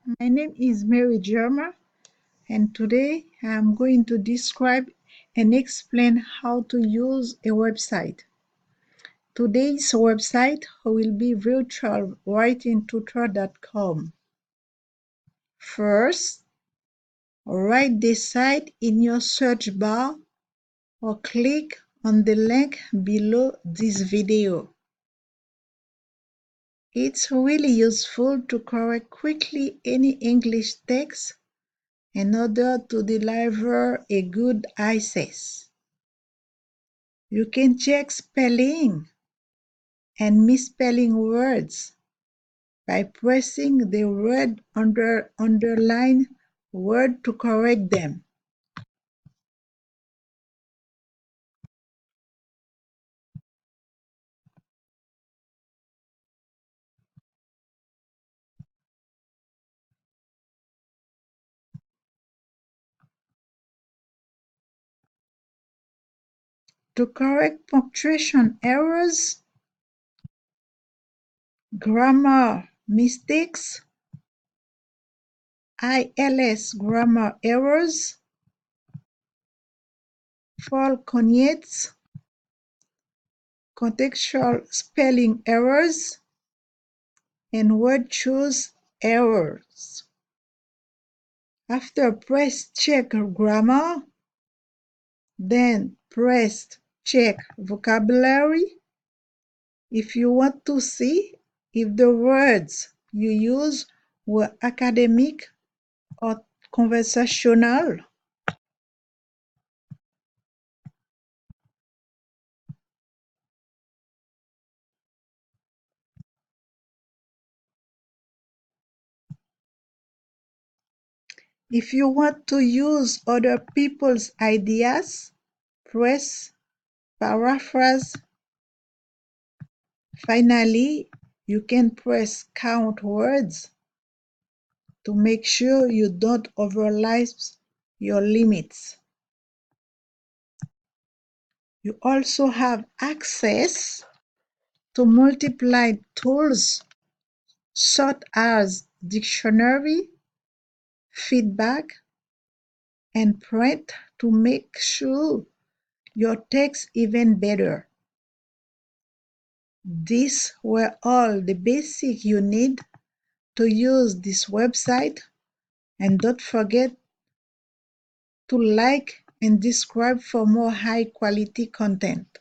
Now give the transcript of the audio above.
My name is Mary Germa, and today I'm going to describe and explain how to use a website. Today's website will be virtualwritingtutor.com. First, write the site in your search bar or click on the link below this video. It's really useful to correct quickly any English text in order to deliver a good access. You can check spelling and misspelling words by pressing the red underline word to correct them. To correct punctuation errors, grammar mistakes, ILS grammar errors, fall cognates, contextual spelling errors, and word choice errors. After press check grammar, then press check vocabulary if you want to see if the words you use were academic or conversational. If you want to use other people's ideas, press paraphrase. Finally, you can press count words to make sure you don't overlap your limits. You also have access to multiple tools such as dictionary, feedback, and print to make sure your text even better. These were all the basics you need to use this website, and don't forget to like and subscribe for more high quality content.